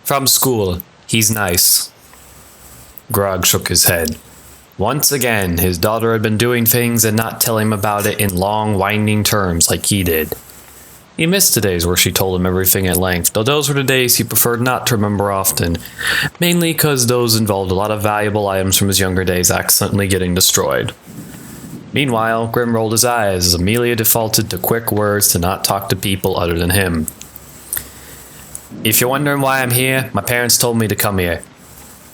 From school. He's nice. Grog shook his head. Once again, his daughter had been doing things and not telling him about it in long, winding terms like he did. He missed the days where she told him everything at length, though those were the days he preferred not to remember often, mainly because those involved a lot of valuable items from his younger days accidentally getting destroyed. Meanwhile, Grim rolled his eyes as Amelia defaulted to quick words to not talk to people other than him. If you're wondering why I'm here, my parents told me to come here.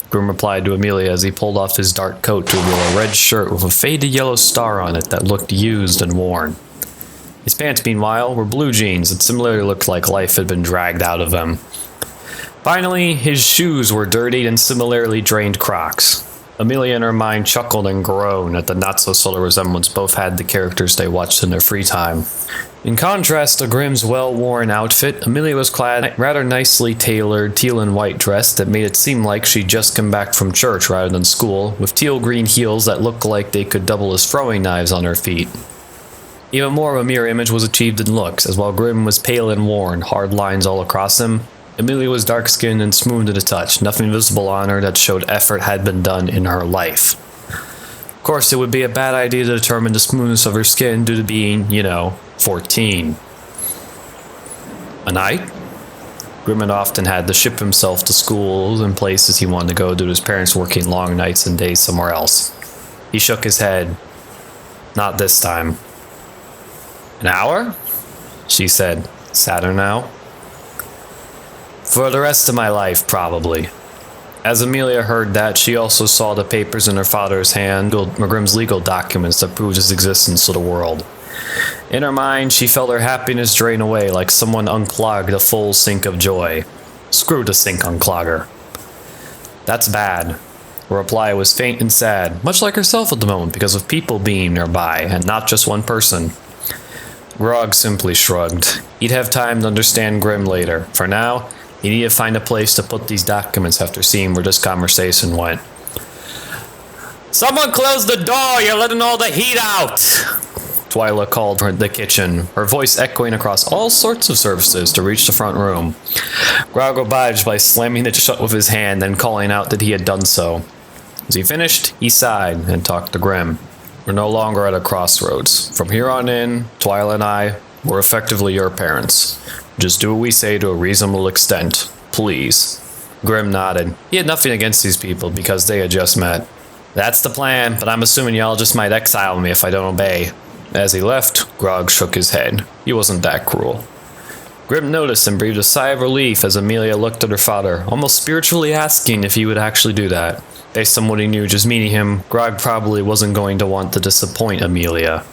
Grim replied to Amelia as he pulled off his dark coat to reveal a red shirt with a faded yellow star on it that looked used and worn. His pants, meanwhile, were blue jeans that similarly looked like life had been dragged out of them. Finally, his shoes were dirty and similarly drained Crocs. Amelia in her mind chuckled and groaned at the not-so-subtle resemblance both had the characters they watched in their free time. In contrast to Grim's well-worn outfit, Amelia was clad in a rather nicely tailored teal and white dress that made it seem like she'd just come back from church rather than school, with teal-green heels that looked like they could double as throwing knives on her feet. Even more of a mirror image was achieved in looks, as while Grim was pale and worn, hard lines all across him, Amelia was dark-skinned and smooth to the touch, nothing visible on her that showed effort had been done in her life. Of course, it would be a bad idea to determine the smoothness of her skin due to being, 14. A night? Grim had often had to ship himself to schools and places he wanted to go due to his parents working long nights and days somewhere else. He shook his head. Not this time. An hour? She said, sadder now. For the rest of my life, probably. As Amelia heard that, she also saw the papers in her father's hand, Grim's legal documents that proved his existence to the world. In her mind, she felt her happiness drain away like someone unclogged a full sink of joy. Screw the sink unclogger. That's bad. Her reply was faint and sad, much like herself at the moment because of people being nearby, and not just one person. Grog simply shrugged. He'd have time to understand Grim later. For now, he needed to find a place to put these documents after seeing where this conversation went. Someone close the door! You're letting all the heat out! Twyla called from the kitchen, her voice echoing across all sorts of surfaces to reach the front room. Grog obliged by slamming it shut with his hand and calling out that he had done so. As he finished, he sighed and talked to Grim. We're no longer at a crossroads. From here on in, Twyla and I, we're effectively your parents. Just do what we say to a reasonable extent, please. Grim nodded. He had nothing against these people because they had just met. That's the plan, but I'm assuming y'all just might exile me if I don't obey. As he left, Grog shook his head. He wasn't that cruel. Grim noticed and breathed a sigh of relief as Amelia looked at her father, almost spiritually asking if he would actually do that. Based on what he knew just meeting him, Grog probably wasn't going to want to disappoint Amelia.